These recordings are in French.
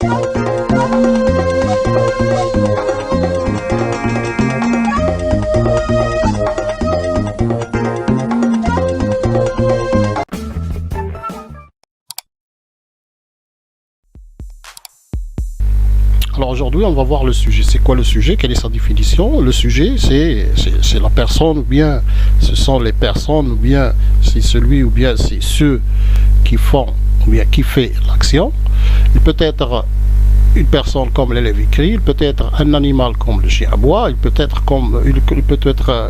Alors aujourd'hui, on va voir le sujet. C'est quoi le sujet? Quelle est sa définition? Le sujet, c'est la personne, ou bien ce sont les personnes, ou bien c'est celui, ou bien c'est ceux qui font, ou bien qui fait l'action. Il peut être une personne comme l'élève écrit, il peut être un animal comme le chien aboie, il peut être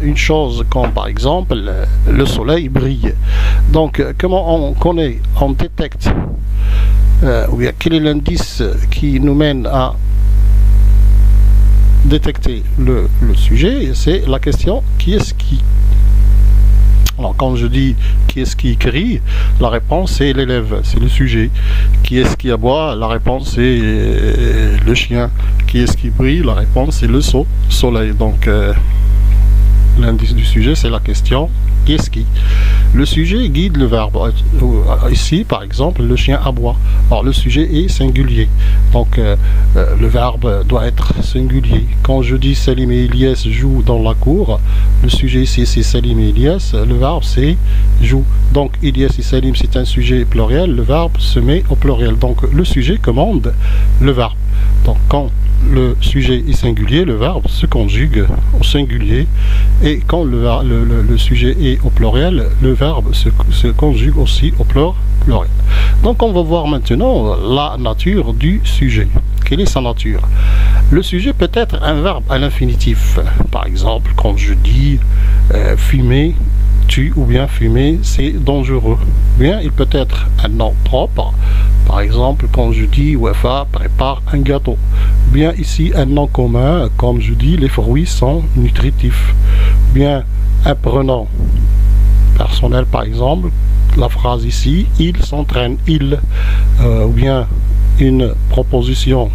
une chose comme par exemple le soleil brille. Donc comment on connaît, on détecte, ou bien quel est l'indice qui nous mène à détecter le sujet? C'est la question qui est-ce qui. Alors quand je dis qui est-ce qui écrit, la réponse c'est l'élève, c'est le sujet. Qui est-ce qui aboie? La réponse c'est le chien. Qui est-ce qui brille? La réponse c'est le soleil. Donc l'indice du sujet c'est la question qui est-ce qui. Le sujet guide le verbe. Ici par exemple le chien aboie. Alors le sujet est singulier. Donc le verbe doit être singulier. Quand je dis Salim et Ilyes jouent dans la cour, le sujet ici c'est Salim et Ilyes, le verbe c'est joue. Donc Ilyes et Salim c'est un sujet pluriel, le verbe se met au pluriel. Donc le sujet commande le verbe. Donc quand le sujet est singulier, le verbe se conjugue au singulier, et quand le sujet est au pluriel, le verbe se conjugue aussi au pluriel. Donc on va voir maintenant la nature du sujet. Quelle est sa nature? Le sujet peut être un verbe à l'infinitif. Par exemple, quand je dis fumer tue, ou bien fumer c'est dangereux. Bien, il peut être un nom propre. Par exemple, quand je dis Wafa prépare un gâteau. Bien ici un nom commun, comme je dis les fruits sont nutritifs. Bien un prénom personnel, par exemple, la phrase ici, il s'entraîne, il, ou bien une proposition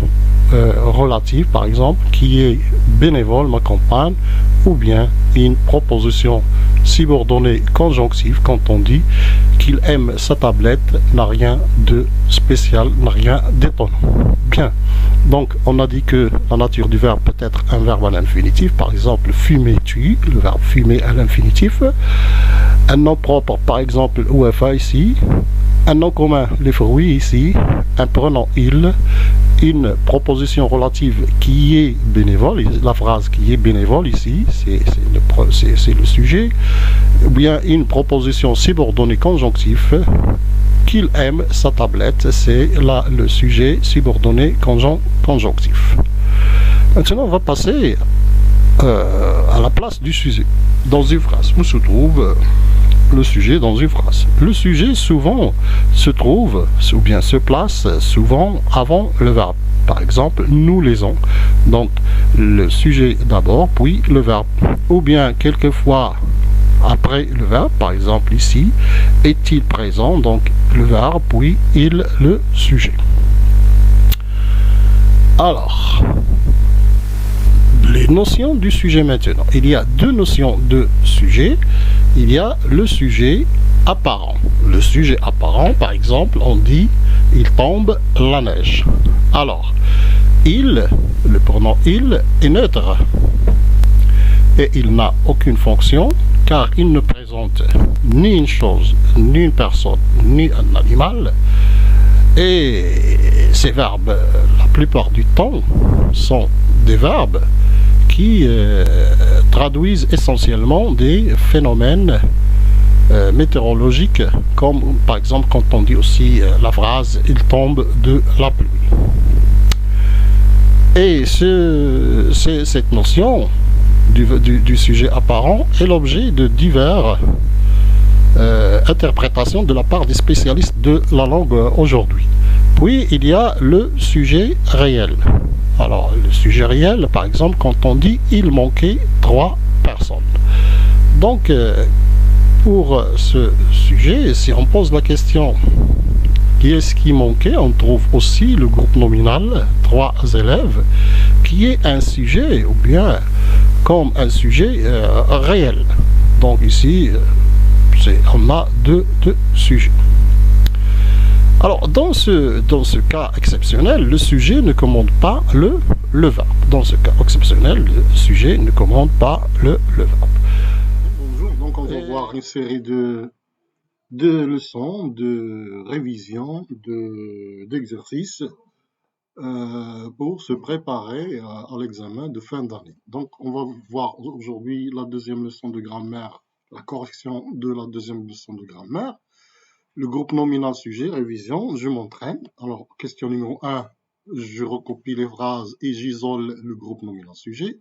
relative, par exemple, qui est bénévole, m'accompagne, ou bien une proposition subordonnée conjonctive, quand on dit qu'il aime sa tablette, n'a rien de spécial, n'a rien d'étonnant. Bien, donc on a dit que la nature du verbe peut être un verbe à l'infinitif, par exemple fumer tue, le verbe fumer à l'infinitif, un nom propre, par exemple UFA ici, un nom commun, les fruits ici, un prénom il, une proposition relative qui est bénévole, la phrase qui est bénévole ici, c'est le sujet, ou bien une proposition subordonnée conjonctif, qu'il aime sa tablette, c'est là le sujet subordonné conjonctif. Maintenant on va passer à la place du sujet dans une phrase. Où se trouve le sujet dans une phrase? Le sujet souvent se trouve, ou bien se place souvent avant le verbe. Par exemple, nous lisons. Donc le sujet d'abord, puis le verbe. Ou bien quelquefois après le verbe, par exemple ici, est-il présent? Donc le verbe, puis il, le sujet. Alors, les notions du sujet maintenant. Il y a deux notions de sujet. Il y a le sujet apparent. Le sujet apparent, par exemple, on dit il tombe la neige. Alors, il, le pronom il, est neutre. Et il n'a aucune fonction, car il ne présente ni une chose, ni une personne, ni un animal. Et ces verbes, la plupart du temps, sont des verbes qui traduisent essentiellement des phénomènes météorologiques, comme par exemple quand on dit aussi la phrase « il tombe de la pluie ». Et cette notion du sujet apparent est l'objet de diverses interprétations de la part des spécialistes de la langue aujourd'hui. Puis il y a le sujet réel. Alors le sujet réel, par exemple, quand on dit il manquait 3 personnes. Donc pour ce sujet, si on pose la question qui est-ce qui manquait, on trouve aussi le groupe nominal 3 élèves qui est un sujet, ou bien comme un sujet réel. Donc ici on a deux sujets. Alors, dans ce cas exceptionnel, le sujet ne commande pas le verbe. Dans ce cas exceptionnel, le sujet ne commande pas le verbe. Bonjour, donc on va voir une série de leçons, de révisions, d'exercices pour se préparer à l'examen de fin d'année. Donc on va voir aujourd'hui la deuxième leçon de grammaire, la correction de la deuxième leçon de grammaire, le groupe nominal sujet, révision, je m'entraîne. Alors question numéro 1, je recopie les phrases et j'isole le groupe nominal sujet.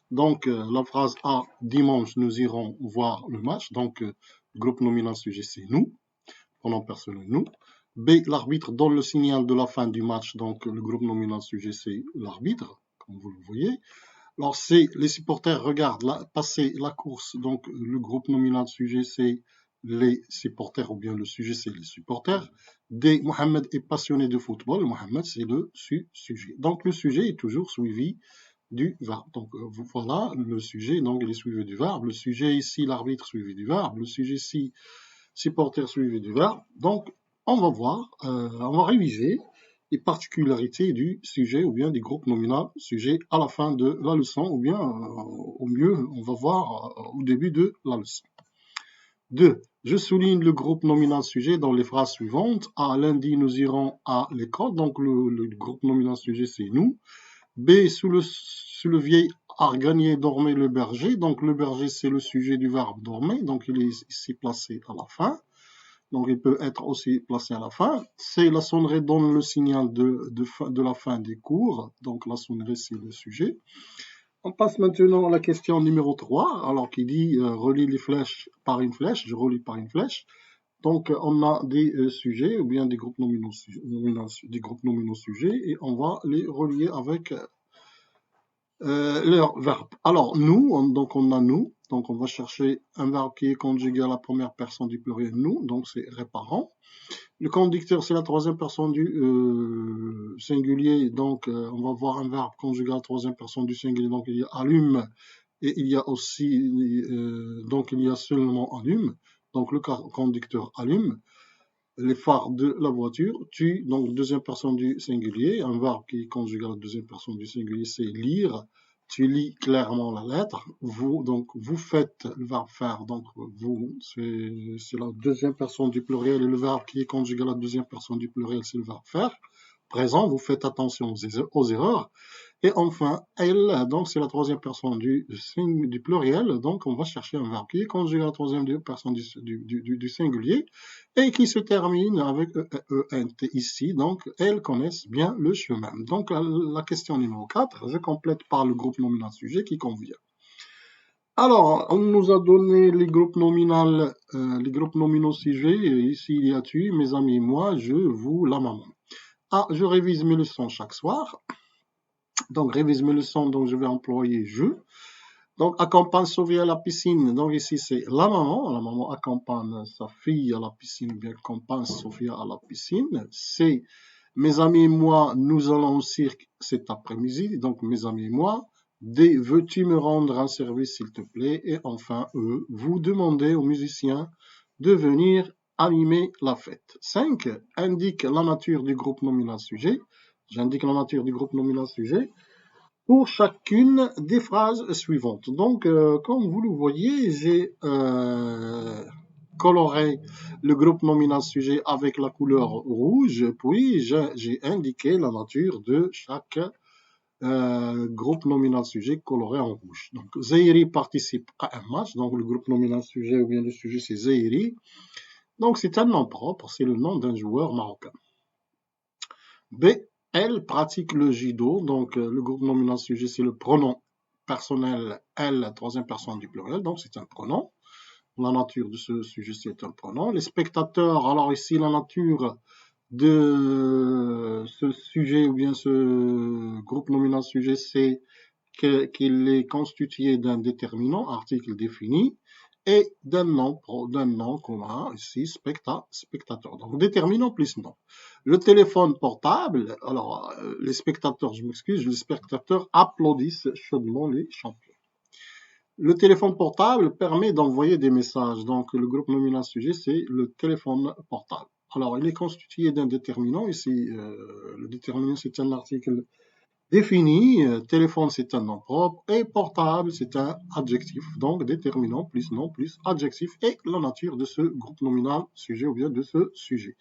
Donc, la phrase A, dimanche, nous irons voir le match. Donc, groupe nominal sujet, c'est nous, pronom personnel nous. B, l'arbitre donne le signal de la fin du match. Donc, le groupe nominal sujet, c'est l'arbitre, comme vous le voyez. Alors, C, les supporters regardent passer la course. Donc, le groupe nominal sujet, c'est les supporters, ou bien le sujet, c'est les supporters. D, Mohamed est passionné de football. Mohamed, c'est le sujet. Donc, le sujet est toujours suivi du verbe. Donc voilà le sujet, donc il est suivi du verbe. Le sujet ici, l'arbitre suivi du verbe. Le sujet ici, supporter suivi du verbe. Donc on va voir, on va réviser les particularités du sujet ou bien du groupe nominal sujet à la fin de la leçon ou bien au mieux, on va voir au début de la leçon. 2. Je souligne le groupe nominal sujet dans les phrases suivantes. A, lundi, nous irons à l'école. Donc le groupe nominal sujet, c'est nous. B, sous le vieil arganier dormait le berger. Donc le berger, c'est le sujet du verbe dormait. Donc il est ici placé à la fin. Donc il peut être aussi placé à la fin. C, la sonnerie donne le signal de la fin des cours. Donc la sonnerie, c'est le sujet. On passe maintenant à la question numéro 3, alors qui dit relie les flèches par une flèche. Je relie par une flèche. Donc on a des sujets ou bien des groupes nominaux sujets et on va les relier avec leur verbe. Alors, nous, donc on a nous, donc on va chercher un verbe qui est conjugué à la première personne du pluriel nous, donc c'est réparant. Le conducteur, c'est la troisième personne du singulier, donc on va voir un verbe conjugué à la troisième personne du singulier, donc il y a allume, et il y a aussi, donc il y a seulement allume, donc le conducteur allume. Les phares de la voiture, tu, donc deuxième personne du singulier, un verbe qui est conjugué à la deuxième personne du singulier, c'est lire. Tu lis clairement la lettre. Vous, donc vous faites le verbe faire, donc vous, c'est la deuxième personne du pluriel et le verbe qui est conjugué à la deuxième personne du pluriel, c'est le verbe faire. Présent, vous faites attention aux erreurs. Et enfin, elle, donc c'est la troisième personne du pluriel, donc on va chercher un verbe qui est conjugué à la troisième personne du singulier et qui se termine avec ENT ici, donc elles connaissent bien le chemin. Donc la question numéro 4, je complète par le groupe nominal sujet qui convient. Alors, on nous a donné les groupes nominaux sujets, ici il y a tu, mes amis, moi, je, vous, la maman. Ah, je révise mes leçons chaque soir. Donc, révise mes leçons, donc je vais employer je. Donc, accompagne Sophie à la piscine. Donc, ici, c'est la maman. La maman accompagne sa fille à la piscine, ou bien accompagne Sophia à la piscine. C'est mes amis et moi, nous allons au cirque cet après-midi. Donc, mes amis et moi. D, veux-tu me rendre un service, s'il te plaît? Et enfin, E, vous demandez aux musiciens de venir animer la fête. 5, indique la nature du groupe nominal sujet. J'indique la nature du groupe nominal sujet pour chacune des phrases suivantes. Donc, comme vous le voyez, j'ai coloré le groupe nominal sujet avec la couleur rouge, puis j'ai indiqué la nature de chaque groupe nominal sujet coloré en rouge. Donc, Zairi participe à un match, donc le groupe nominal sujet ou bien le sujet c'est Zairi. Donc, c'est un nom propre, c'est le nom d'un joueur marocain. B, elle pratique le judo, donc le groupe nominal sujet, c'est le pronom personnel elle, troisième personne du pluriel, donc c'est un pronom. La nature de ce sujet, c'est un pronom. Les spectateurs, alors ici, la nature de ce sujet ou bien ce groupe nominal sujet, c'est qu'il est constitué d'un déterminant, article défini, et d'un nom commun, ici, spectateur. Donc, déterminant plus nom. Le téléphone portable, alors, les spectateurs, je m'excuse, les spectateurs applaudissent chaudement les champions. Le téléphone portable permet d'envoyer des messages. Donc, le groupe nominal sujet, c'est le téléphone portable. Alors, il est constitué d'un déterminant. Ici, le déterminant, c'est un article défini. Téléphone, c'est un nom propre. Et portable, c'est un adjectif. Donc, déterminant plus nom plus adjectif et la nature de ce groupe nominal sujet ou bien de ce sujet.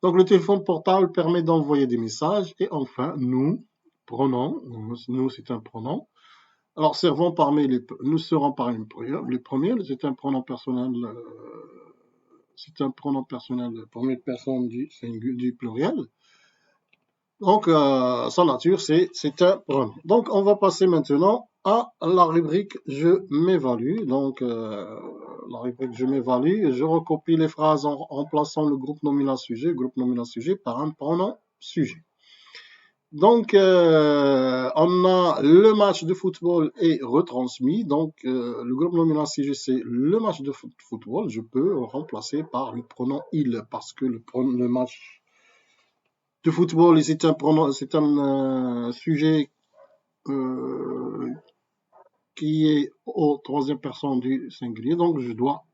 Donc, le téléphone portable permet d'envoyer des messages. Et enfin, nous, pronom. Nous, c'est un pronom. Alors, nous serons parmi les premiers. C'est un pronom personnel. C'est un pronom personnel première personne du pluriel. Donc, sa nature, c'est un pronom. Donc, on va passer maintenant à la rubrique Je m'évalue. Donc, la rubrique Je m'évalue, je recopie les phrases en remplaçant le groupe nominal sujet par un pronom sujet. Donc, on a le match de football est retransmis. Donc, le groupe nominal sujet, c'est le match de football. Je peux remplacer par le pronom il parce que le match de football, c'est un sujet qui est au troisième personne du singulier. Donc, je dois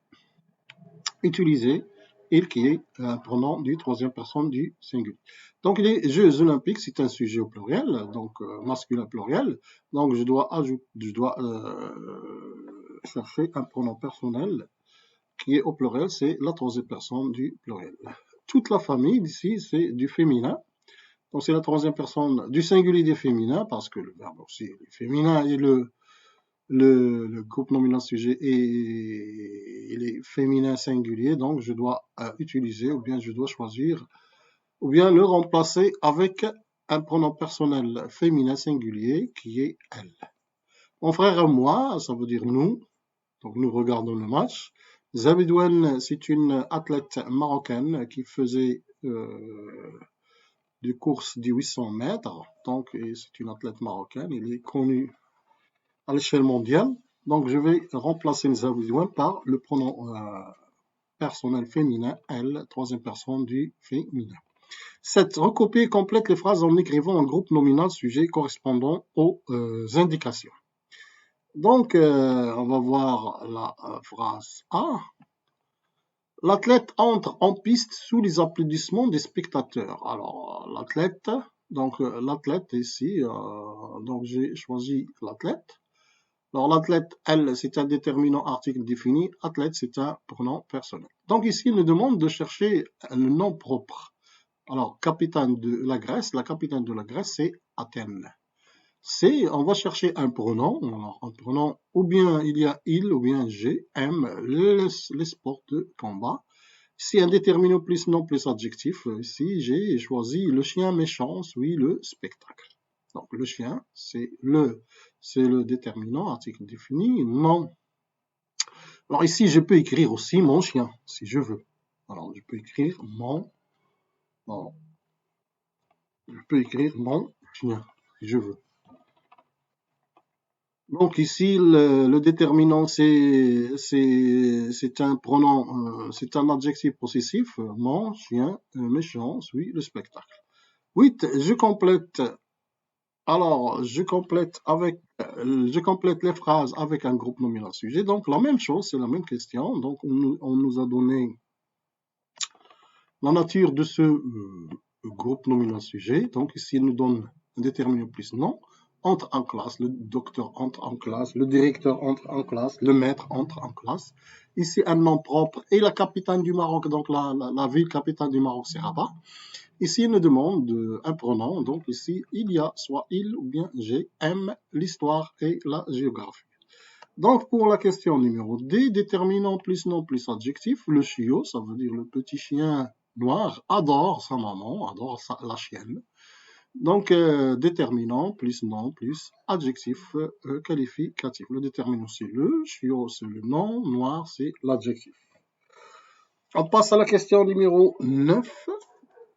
utiliser il qui est un pronom du troisième personne du singulier. Donc, les Jeux olympiques, c'est un sujet au pluriel, donc masculin pluriel. Donc, je dois chercher un pronom personnel qui est au pluriel, c'est la troisième personne du pluriel. Toute la famille ici, c'est du féminin. Donc, c'est la troisième personne du singulier des féminins, parce que le verbe aussi est féminin et le groupe nominal sujet il est féminin singulier, donc je dois utiliser ou bien je dois choisir ou bien le remplacer avec un pronom personnel féminin singulier qui est elle. Mon frère et moi, ça veut dire nous, donc nous regardons le match. Zabidouane, c'est une athlète marocaine qui faisait des courses de 800 mètres, donc c'est une athlète marocaine, il est connu à l'échelle mondiale. Donc, je vais remplacer Zabidouane par le pronom personnel féminin, elle, troisième personne du féminin. 7. Recopier complète les phrases en écrivant un groupe nominal sujet correspondant aux indications. Donc, on va voir la phrase A. L'athlète entre en piste sous les applaudissements des spectateurs. Alors, l'athlète ici, donc j'ai choisi l'athlète. Alors, l'athlète, elle, c'est un déterminant article défini. Athlète, c'est un pronom personnel. Donc, ici, il nous demande de chercher le nom propre. Alors, capitaine de la Grèce, c'est Athènes. On va chercher un pronom. Alors, un pronom, ou bien il y a il, ou bien j'ai, aime les sports de combat. Ici, un déterminant plus nom plus adjectif. Ici, j'ai choisi le chien méchant, oui, le spectacle. Donc, le chien, c'est le déterminant, article défini, non. Alors ici, je peux écrire aussi mon chien, si je veux. Alors, je peux écrire mon chien, si je veux. Donc ici, le déterminant, c'est un pronom, c'est un adjectif possessif, mon chien, méchant, oui, le spectacle. 8, je complète les phrases avec un groupe nominal sujet. Donc, la même chose, c'est la même question. Donc, on nous a donné la nature de ce groupe nominal sujet. Donc, ici, il nous donne un déterminant plus nom. Entre en classe, le docteur entre en classe, le directeur entre en classe, le maître entre en classe. Ici, un nom propre et la capitale du Maroc. Donc, la ville capitale du Maroc, c'est Rabat. Ici, il nous demande un pronom. Donc, ici, il y a soit il ou bien j'ai, aime, l'histoire et la géographie. Donc, pour la question numéro D, déterminant plus nom plus adjectif, le chiot, ça veut dire le petit chien noir, adore sa maman, adore la chienne. Donc, déterminant plus nom plus adjectif qualificatif. Le déterminant, c'est le, chiot, c'est le nom, noir, c'est l'adjectif. On passe à la question numéro 9.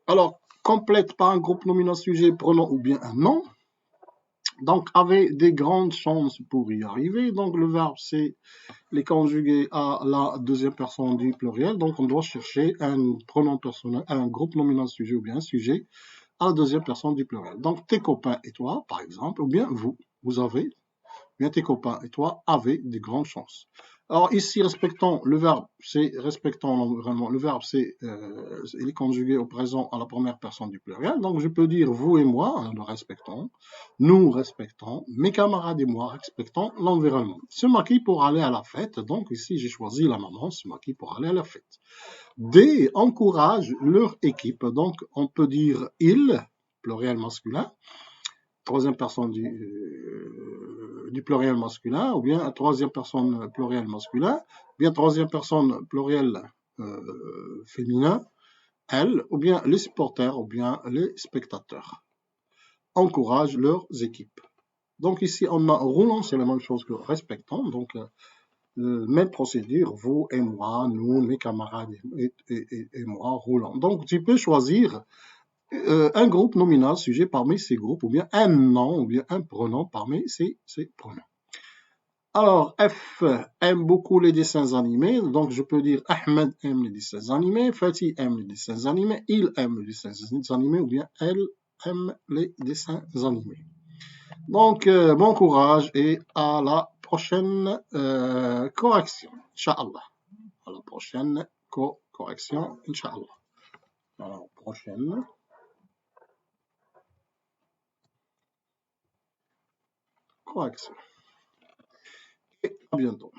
Alors, complète par un groupe nominal sujet, pronom ou bien un nom. Donc, avec des grandes chances pour y arriver. Donc, le verbe, c'est les conjuguer à la deuxième personne du pluriel. Donc, on doit chercher un pronom personnel, un groupe nominal sujet ou bien un sujet à la deuxième personne du pluriel. Donc, tes copains et toi, par exemple, ou bien vous avez, bien tes copains et toi avez des grandes chances. Alors ici, respectons le verbe, c'est respectons l'environnement. Le verbe, il est conjugué au présent à la première personne du pluriel. Donc je peux dire vous et moi, nous respectons, nous respectons, mes camarades et moi respectons l'environnement. Se maquille pour aller à la fête. Donc ici, j'ai choisi la maman se maquille pour aller à la fête. D, encourage leur équipe. Donc on peut dire il, pluriel masculin, troisième personne du pluriel masculin, ou bien troisième personne pluriel masculin, ou bien troisième personne pluriel féminin, elle, ou bien les supporters, ou bien les spectateurs. Encouragent leurs équipes. Donc ici, on a roulant, c'est la même chose que respectant. Donc, même procédure, vous et moi, nous, mes camarades et moi, roulant. Donc, tu peux choisir un groupe nominal sujet parmi ces groupes, ou bien un nom, ou bien un pronom parmi ces pronoms. Alors, F aime beaucoup les dessins animés, donc je peux dire Ahmed aime les dessins animés, Fatih aime les dessins animés, il aime les dessins animés, ou bien elle aime les dessins animés. Donc, bon courage et à la prochaine correction, Inch'Allah. À la prochaine correction, Inch'Allah. À la prochaine correction. Et à bientôt.